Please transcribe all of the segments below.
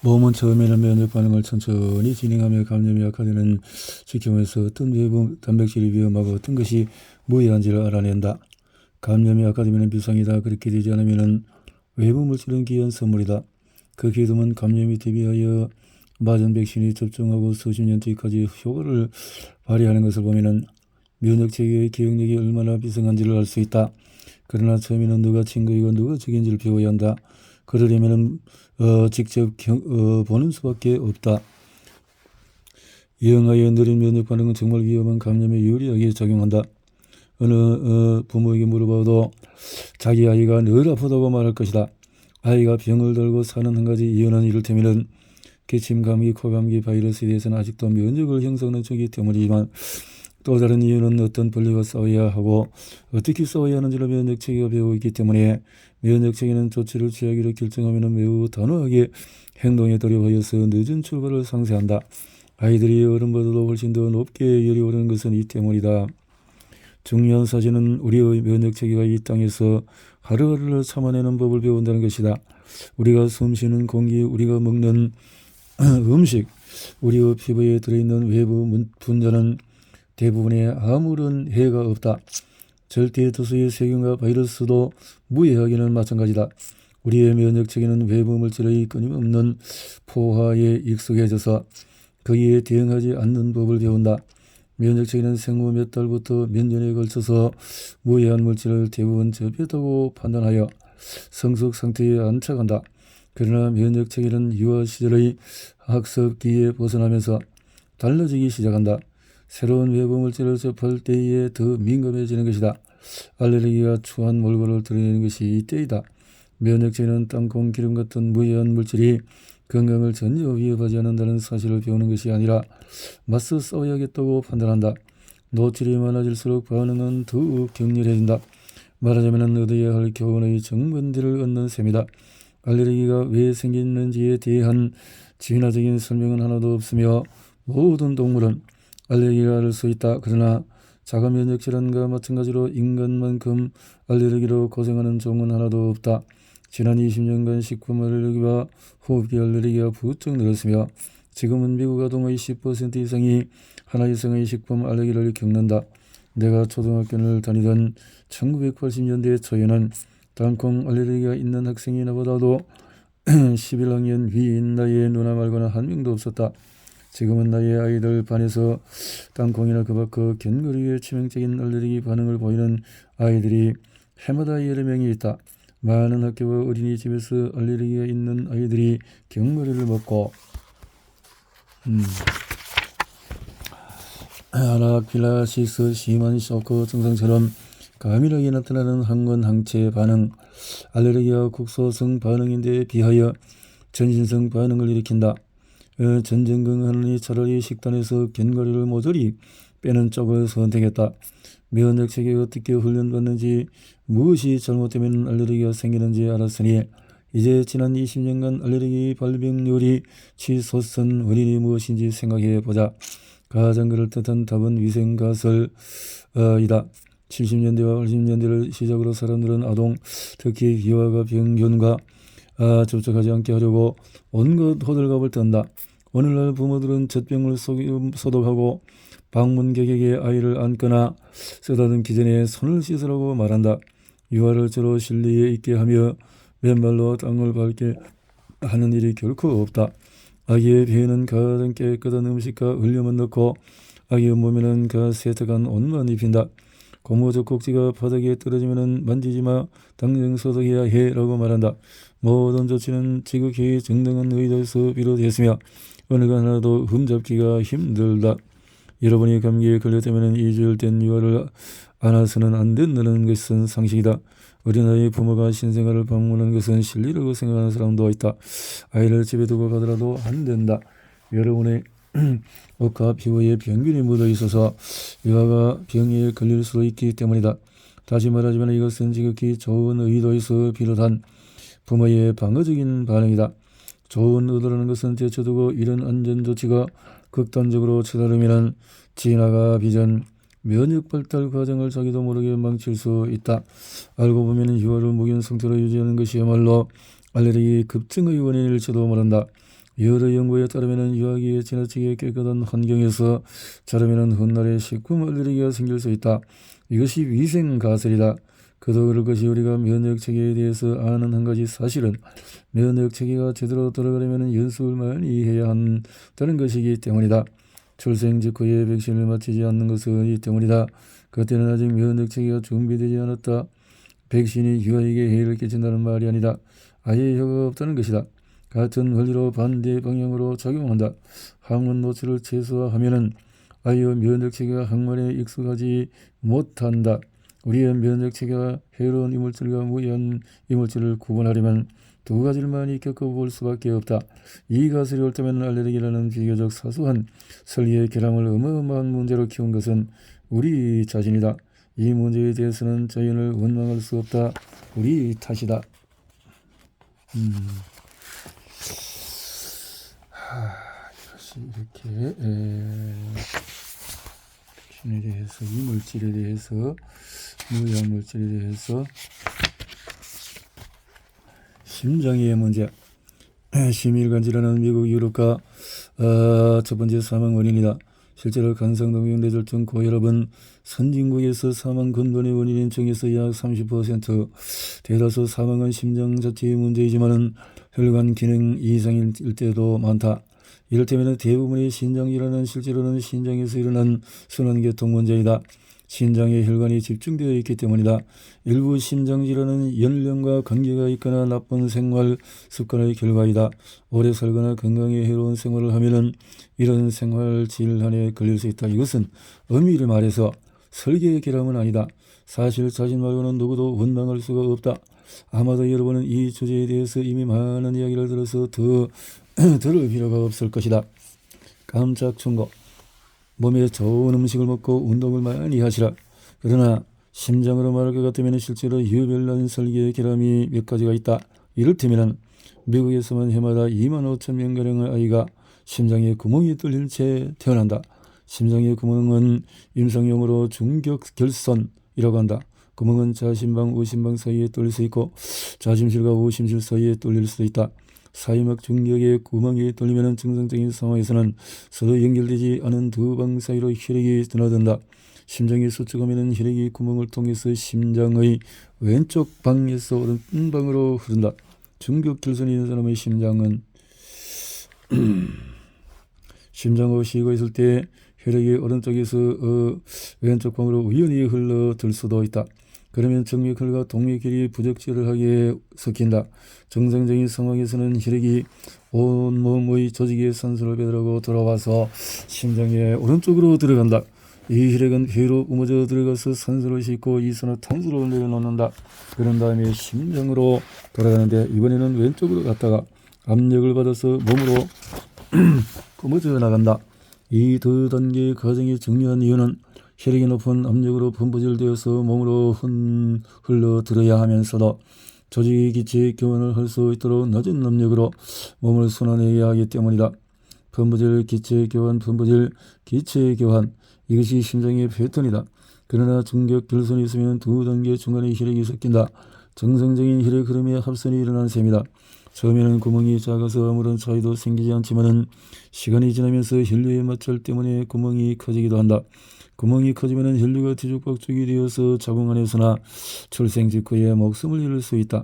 몸은 처음에는 면역 반응을 천천히 진행하며 감염이 약화되는 지켜면서 어떤 외부 단백질이 위험하고 어떤 것이 무해한지를 알아낸다. 감염이 약화되면 비상이다. 그렇게 되지 않으면 외부 물질은 귀한 선물이다. 그 기름은 감염이 대비하여 맞은 백신이 접종하고 수십 년 뒤까지 효과를 발휘하는 것을 보면 면역 체계의 기억력이 얼마나 비상한지를 알 수 있다. 그러나 처음에는 누가 친구이고 누가 적인지를 배워야 한다. 그러려면 직접 보는 수밖에 없다. 영아의 느린 면역 반응은 정말 위험한 감염에 유리하게 작용한다. 어느 부모에게 물어봐도 자기 아이가 늘 아프다고 말할 것이다. 아이가 병을 들고 사는 한 가지 이유는 이를테면 기침, 감기, 코감기 바이러스에 대해서는 아직도 면역을 형성하는 중이기 때문이지만 또 다른 이유는 어떤 벌레와 싸워야 하고 어떻게 싸워야 하는지를 면역체계가 배우고 있기 때문에 면역체계는 조치를 취하기로 결정하면 매우 단호하게 행동에 돌입하여서 늦은 출발을 상쇄한다. 아이들이 어른보다도 훨씬 더 높게 열이 오르는 것은 이 때문이다. 중요한 사실은 우리의 면역체계가 이 땅에서 하루하루를 참아내는 법을 배운다는 것이다. 우리가 숨쉬는 공기, 우리가 먹는 음식, 우리의 피부에 들어있는 외부 분자는 대부분에 아무런 해가 없다. 절대 다수의 세균과 바이러스도 무해하기는 마찬가지다. 우리의 면역체계는 외부 물질의 끊임없는 포화에 익숙해져서 거기에 대응하지 않는 법을 배운다. 면역체계는 생후 몇 달부터 몇 년에 걸쳐서 무해한 물질을 대부분 접했다고 판단하여 성숙 상태에 안착한다. 그러나 면역체계는 유아 시절의 학습기에 벗어나면서 달라지기 시작한다. 새로운 외부 물질을 접할 때에 더 민감해지는 것이다. 알레르기가 추한 몰골을 드러내는 것이 이때이다. 면역체계는 땅콩, 기름 같은 무해한 물질이 건강을 전혀 위협하지 않는다는 사실을 배우는 것이 아니라 맞서 싸워야겠다고 판단한다. 노출이 많아질수록 반응은 더욱 격렬해진다. 말하자면 얻어야 할 교훈의 정반대를 얻는 셈이다. 알레르기가 왜 생기는지에 대한 진화적인 설명은 하나도 없으며 모든 동물은 알레르기를 앓을 수 있다. 그러나 자가 면역 질환과 마찬가지로 인간만큼 알레르기로 고생하는 종은 하나도 없다. 지난 20년간 식품 알레르기와 호흡기 알레르기가 부쩍 늘었으며 지금은 미국 아동의 10% 이상이 하나 이상의 식품 알레르기를 겪는다. 내가 초등학교를 다니던 1980년대 초에는 땅콩 알레르기가 있는 학생이 나보다도 11학년 위인 나의 누나 말고는 한 명도 없었다. 지금은 나의 아이들 반에서 땅콩이나 그 밖의 견과류에 치명적인 알레르기 반응을 보이는 아이들이 해마다 여러 명이 있다. 많은 학교와 어린이집에서 알레르기가 있는 아이들이 견과류를 먹고 아나필라시스, 심한 쇼크 증상처럼 가밀하게 나타나는 항원 항체 반응, 알레르기와 국소성 반응인데 비하여 전신성 반응을 일으킨다. 전쟁 건강하느니 차라리 식단에서 견과류를 모조리 빼는 쪽을 선택했다. 면역체계가 어떻게 훈련받는지 무엇이 잘못되면 알레르기가 생기는지 알았으니 이제 지난 20년간 알레르기 발병률이 치솟은 원인이 무엇인지 생각해보자. 가장 그럴듯한 답은 위생가설이다. 70년대와 80년대를 시작으로 사람들은 아동, 특히 유아가 병균과 접촉하지 않게 하려고 온갖 호들갑을 떤다. 오늘날 부모들은 젖병을 소독하고 방문객에게 아이를 안거나 쓰다듬기 전에 손을 씻으라고 말한다. 유아를 주로 실내에 있게 하며 맨발로 땅을 밟게 하는 일이 결코 없다. 아기의 배에는 가장 깨끗한 음식과 얼려만 넣고 아기의 몸에는 세탁한 옷만 입힌다. 고무 젖꼭지가 바닥에 떨어지면 만지지마, 당장 소독해야 해 라고 말한다. 모든 조치는 지극히 정당한 의도에서 비롯했으며 어느 것 하나도 흠잡기가 힘들다. 여러분이 감기에 걸렸다면 2주일 된 유아를 안아서는 안 된다는 것은 상식이다. 어린아이 부모가 신생아를 방문하는 것은 실리라고 생각하는 사람도 있다. 아이를 집에 두고 가더라도 안 된다. 여러분의 옷과 피부에 병균이 묻어 있어서 유아가 병에 걸릴 수 있기 때문이다. 다시 말하자면 이것은 지극히 좋은 의도에서 비롯한 부모의 방어적인 반응이다. 좋은 의도라는 것은 제쳐두고 이런 안전조치가 극단적으로 치달으면 진화가 빚은 면역 발달 과정을 자기도 모르게 망칠 수 있다. 알고 보면 유아를 무균 상태로 유지하는 것이야말로 알레르기 급증의 원인일지도 모른다. 여러 연구에 따르면 유아기에 지나치게 깨끗한 환경에서 자라면 훗날에 식품 알레르기가 생길 수 있다. 이것이 위생 가설이다. 그도 그럴 것이 우리가 면역체계에 대해서 아는 한 가지 사실은 면역체계가 제대로 돌아가려면 연습을 많이 해야 한다는 것이기 때문이다. 출생 직후에 백신을 맞히지 않는 것은 이 때문이다. 그때는 아직 면역체계가 준비되지 않았다. 백신이 유아에게 해를 끼친다는 말이 아니다. 아예 효과가 없다는 것이다. 같은 원리로 반대 방향으로 작용한다. 항원 노출을 최소화하면은 아이의 면역체계가 항원에 익숙하지 못한다. 우리의 면역체계가 해로운 이물질과 무해한 이물질을 구분하려면 두 가지를 많이 겪어볼 수밖에 없다. 이 가설이 옳다면 알레르기라는 비교적 사소한 설계의 결함을 어마어마한 문제로 키운 것은 우리 자신이다. 이 문제에 대해서는 자연을 원망할 수 없다. 우리 탓이다. 이것이 이렇게 백신에 대해서 이물질에 대해서 무해한 물질에 대해서 심장의 문제 심혈관 질환은 미국 유럽과 첫 번째 사망 원인이다. 실제로 간성동경 뇌졸중 고혈압은 선진국에서 사망 근본의 원인인 중에서 약 30%, 대다수 사망은 심장 자체의 문제이지만 혈관 기능 이상일 때도 많다. 이를테면 대부분의 신장질환은 실제로는 신장에서 일어난 순환계통 문제이다. 신장에 혈관이 집중되어 있기 때문이다. 일부 심장질환은 연령과 관계가 있거나 나쁜 생활 습관의 결과이다. 오래 살거나 건강에 해로운 생활을 하면은 이런 생활 질환에 걸릴 수 있다. 이것은 엄밀히 말해서 설계의 결함은 아니다. 사실 자신 말고는 누구도 원망할 수가 없다. 아마도 여러분은 이 주제에 대해서 이미 많은 이야기를 들어서 더 들을 필요가 없을 것이다. 깜짝 충고. 몸에 좋은 음식을 먹고 운동을 많이 하시라. 그러나 심장으로 말할 것 같으면 실제로 유별난 설계의 결함이 몇 가지가 있다. 이를테면 미국에서만 해마다 25,000명가량의 아이가 심장에 구멍이 뚫린 채 태어난다. 심장의 구멍은 임상용어로 중격결손이라고 한다. 구멍은 자심방, 우심방 사이에 뚫릴 수 있고 자심실과 우심실 사이에 뚫릴 수도 있다. 사이막 중격에 구멍이 뚫리면 정상적인 상황에서는 서로 연결되지 않은 두 방 사이로 혈액이 드나든다. 심장이 수축하면 혈액이 구멍을 통해서 심장의 왼쪽 방에서 오른방으로 흐른다. 중격결손이 있는 사람의 심장은 심장을 쉬고 있을 때 혈액이 오른쪽에서 왼쪽 방으로 우연히 흘러들 수도 있다. 그러면 정맥혈과 동맥혈이 부적절하게 섞인다. 정상적인 상황에서는 혈액이 온몸의 조직에 산소를 배달하고 돌아와서 심장의 오른쪽으로 들어간다. 이 혈액은 폐로 우머져 들어가서 산소를 싣고 이산화탄소를 내려놓는다. 그런 다음에 심장으로 돌아가는데 이번에는 왼쪽으로 갔다가 압력을 받아서 몸으로 뿜어져 나간다. 이 두 단계의 과정이 중요한 이유는 혈액이 높은 압력으로 분부질되어서 몸으로 흘러들어야 하면서도 조직의 기체 교환을 할 수 있도록 낮은 압력으로 몸을 순환해야 하기 때문이다. 분부질, 기체 교환, 분부질, 기체 교환, 이것이 심장의 패턴이다. 그러나 중격결손이 있으면 두 단계 중간에 혈액이 섞인다. 정상적인 혈액 흐름의 합선이 일어난 셈이다. 처음에는 구멍이 작아서 아무런 차이도 생기지 않지만은 시간이 지나면서 혈류의 마찰 때문에 구멍이 커지기도 한다. 구멍이 커지면 혈류가 뒤죽박죽이 되어서 자궁 안에서나 출생 직후에 목숨을 잃을 수 있다.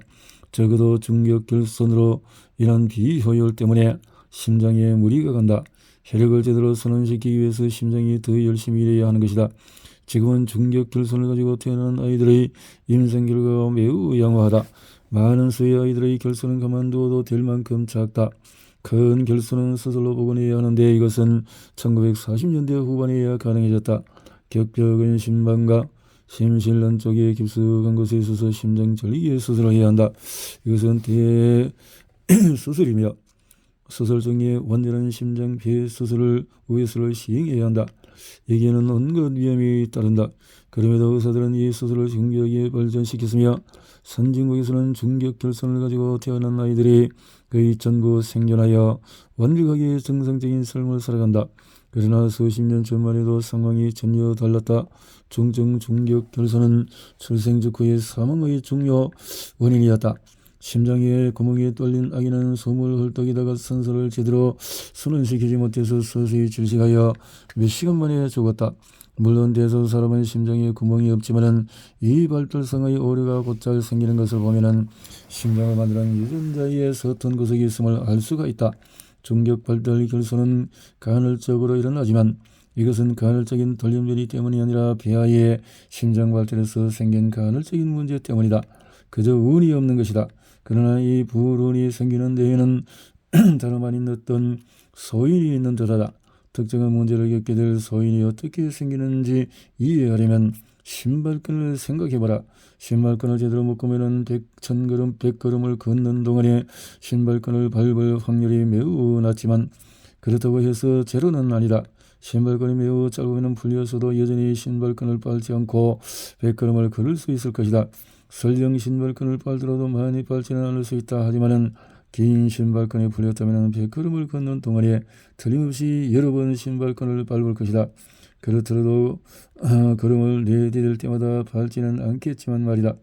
적어도 중격결손으로 인한 비효율 때문에 심장에 무리가 간다. 혈액을 제대로 순환시키기 위해서 심장이 더 열심히 일해야 하는 것이다. 지금은 중격결손을 가지고 태어난 아이들의 임상 결과가 매우 양호하다. 많은 수의 아이들의 결손은 가만두어도 될 만큼 작다. 큰 결손은 수술로 복원해야 하는데 이것은 1940년대 후반에야 가능해졌다. 격벽은 심방과 심실 안쪽에 깊숙한 곳에 있어서 심장 절개 수술을 해야 한다. 이것은 대수술이며 수술 중에 완전한 심장 폐 수술을 우회수를 시행해야 한다. 여기에는 온갖 위험이 따른다. 그럼에도 의사들은 이 수술을 정교하게 발전시켰으며 선진국에서는 중격결손을 가지고 태어난 아이들이 거의 전부 생존하여 완벽하게 정상적인 삶을 살아간다. 그러나 수십 년 전만 해도 상황이 전혀 달랐다. 중증 중격결손은 출생 직후의 사망의 중요 원인이었다. 심장에 구멍이 뚫린 아기는 숨을 헐떡이다가 선서를 제대로 순환시키지 못해서 서서히 질식하여 몇 시간 만에 죽었다. 물론 대다수 사람은 심장에 구멍이 없지만은 이 발달성의 오류가 곧잘 생기는 것을 보면은 심장을 만드는 유전자에 서툰 구석이 있음을 알 수가 있다. 중격 발달 결손은 간헐적으로 일어나지만 이것은 간헐적인 돌림변이 때문이 아니라 폐하의 심장 발달에서 생긴 간헐적인 문제 때문이다. 그저 운이 없는 것이다. 그러나 이 불운이 생기는 데에는 다름 아닌 어떤 소인이 있는 듯하다. 특정한 문제를 겪게 될 소인이 어떻게 생기는지 이해하려면 신발끈을 생각해봐라. 신발끈을 제대로 묶으면 1000걸음 100걸음을 걷는 동안에 신발끈을 밟을 확률이 매우 낮지만 그렇다고 해서 제로는 아니다. 신발끈이 매우 짧으면 풀려서도 여전히 신발끈을 밟지 않고 100걸음을 걸을 수 있을 것이다. 설령 신발끈을 밟더라도 많이 밟지는 않을 수 있다 하지만은 긴 신발끈이 풀렸다면 100걸음을 걷는 동안에 틀림없이 여러 번 신발끈을 밟을 것이다. 그렇더라도 걸음을 내디딜 때마다 밟지는 않겠지만 말이다.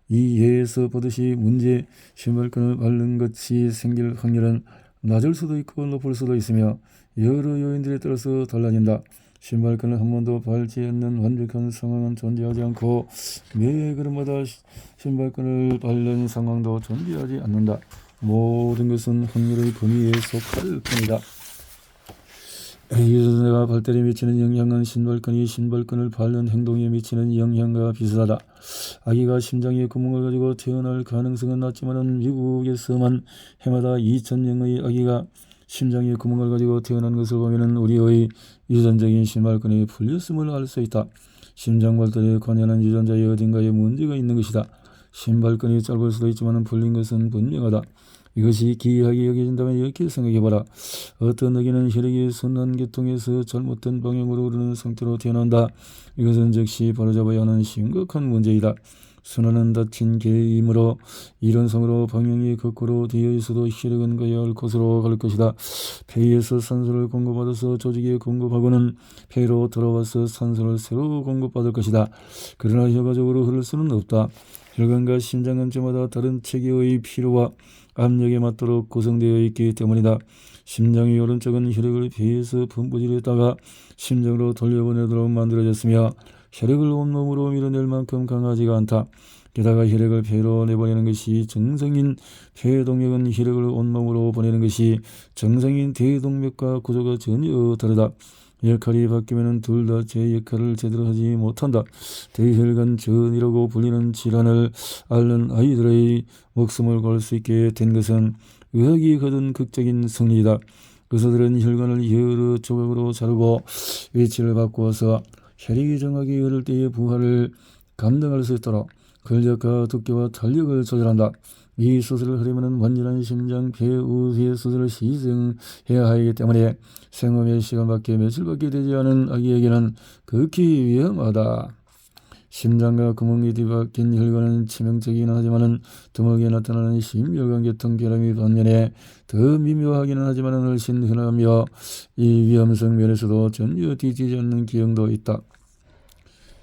이 예에서 보듯이 문제 신발끈을 밟는 것이 생길 확률은 낮을 수도 있고 높을 수도 있으며 여러 요인들에 따라서 달라진다. 신발끈을 한 번도 밟지 않는 완벽한 상황은 존재하지 않고 매 걸음마다 신발끈을 밟는 상황도 존재하지 않는다. 모든 것은 확률의 범위에 속할 뿐이다. 유전자가 발달에 미치는 영향은 신발끈을 밟는 행동에 미치는 영향과 비슷하다. 아기가 심장에 구멍을 가지고 태어날 가능성은 낮지만 미국에서만 해마다 2000명의 아기가 심장에 구멍을 가지고 태어난 것을 보면 우리의 유전적인 신발끈이 풀렸음을 알 수 있다. 심장 발달에 관여하는 유전자의 어딘가에 문제가 있는 것이다. 신발끈이 짧을 수도 있지만 풀린 것은 분명하다. 이것이 기이하게 여겨진다면 이렇게 생각해봐라. 어떤 아기는 혈액이 순환계통에서 잘못된 방향으로 흐르는 상태로 태어난다. 이것은 즉시 바로잡아야 하는 심각한 문제이다. 순환은 닫힌 개이므로 이론상으로 방향이 거꾸로 되어 있어도 혈액은 가야 할 곳으로 갈 것이다. 폐에서 산소를 공급받아서 조직에 공급하고는 폐로 돌아와서 산소를 새로 공급받을 것이다. 그러나 효과적으로 흐를 수는 없다. 혈관과 심장은 저마다 다른 체계의 필요와 압력에 맞도록 구성되어 있기 때문이다. 심장의 오른쪽은 혈액을 폐에서 분부질했다가 심장으로 돌려보내도록 만들어졌으며 혈액을 온몸으로 밀어낼 만큼 강하지가 않다. 게다가 혈액을 폐로 내보내는 것이 정상인 폐동맥은 혈액을 온몸으로 보내는 것이 정상인 대동맥과 구조가 전혀 다르다. 역할이 바뀌면 둘 다 제 역할을 제대로 하지 못한다. 대혈관 전이라고 불리는 질환을 앓는 아이들의 목숨을 걸 수 있게 된 것은 의학이 거둔 극적인 승리이다. 의사들은 혈관을 여러 조각으로 자르고 위치를 바꾸어서 혈액이 정확히 흐를 때의 부하를 감당할 수 있도록 근력과 두께와 탄력을 조절한다. 이 수술을 하려면 완전한 심장 폐우수의 수술을 시정해야 하기 때문에 생후 몇 시간밖에 며칠밖에 되지 않은 아기에게는 극히 위험하다. 심장과 구멍이 뒤바뀐 혈관은 치명적이긴 하지만 드물게 나타나는 심혈관계통 결함이 반면에 더 미묘하기는 하지만 훨씬 흔하며 이 위험성 면에서도 전혀 뒤지지 않는 기형도 있다.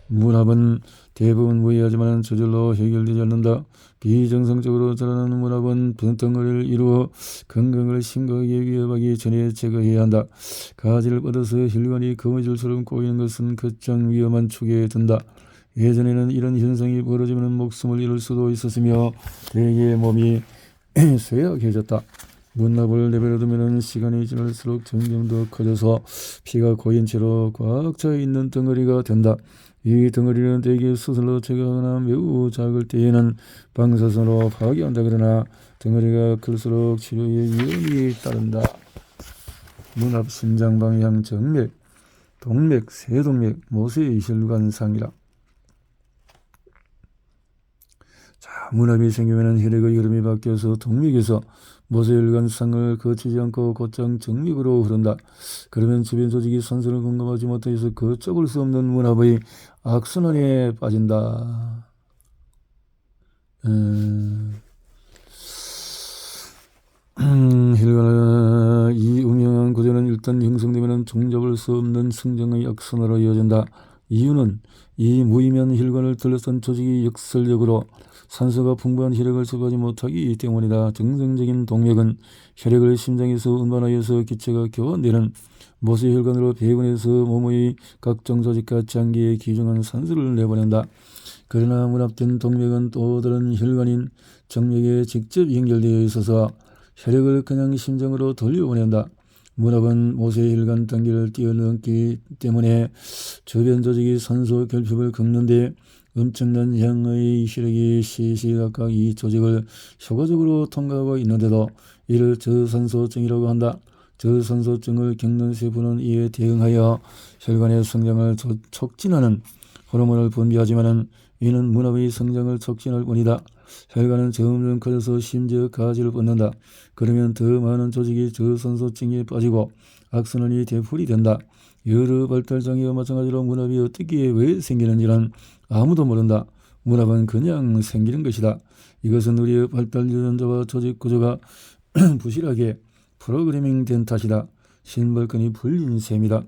문합은 대부분 무해하지만 저절로 해결되지 않는다. 비정상적으로 자라나는 문합은 덩어리를 이루어 건강을 심각하게 위협하기 전에 제거해야 한다. 가지를 뻗어서 혈관이 거미줄처럼 꼬이는 것은 가장 위험한 축에 든다. 예전에는 이런 현상이 벌어지면 목숨을 잃을 수도 있었으며 대개의 몸이 쇠약해졌다. 문납을 내버려두면 시간이 지날수록 점점 더 커져서 피가 고인 채로 꽉 차 있는 덩어리가 된다. 이 덩어리는 대개 수술로 제거하거나 매우 작을 때에는 방사선으로 파괴한다. 그러나 덩어리가 클수록 치료에 위험이 따른다. 문합, 심장 방향, 정맥, 동맥, 세동맥, 모세의 혈관상이라. 문합이 생기면 혈액의 흐름이 바뀌어서 동맥에서 모세혈관상을 거치지 않고 곧장 정맥으로 흐른다. 그러면 주변 조직이 산소를 공급하지 못해서 걷잡을 수 없는 문합의 악순환에 빠진다. 혈관의 이 음영한 구조는 일단 형성되면 종잡을 수 없는 성장의 악순환으로 이어진다. 이유는 이 무의미한 혈관을 둘러싼 조직이 역설적으로 산소가 풍부한 혈액을 섭하지 못하기 때문이다. 정상적인 동맥은 혈액을 심장에서 운반하여서 기체가 교환되는 모세혈관으로 배분해서 몸의 각종 조직과 장기에 귀중한 산소를 내보낸다. 그러나 문합된 동맥은 또 다른 혈관인 정맥에 직접 연결되어 있어서 혈액을 그냥 심장으로 돌려보낸다. 문합은 모세혈관 단계를 뛰어넘기 때문에 주변 조직이 산소 결핍을 겪는데 엄청난 양의 혈액이 시시각각 이 조직을 효과적으로 통과하고 있는데도 이를 저산소증이라고 한다. 저산소증을 겪는 세포는 이에 대응하여 혈관의 성장을 촉진하는 호르몬을 분비하지만 이는 문합의 성장을 촉진할 뿐이다. 혈관은 점점 커져서 심지어 가지를 뻗는다. 그러면 더 많은 조직이 저산소증에 빠지고 악순환이 되풀이 된다. 여러 발달 장애와 마찬가지로 문합이 어떻게 왜 생기는지는 아무도 모른다. 문합은 그냥 생기는 것이다. 이것은 우리의 발달 유전자와 조직 구조가 부실하게 프로그래밍 된 탓이다. 신발끈이 풀린 셈이다.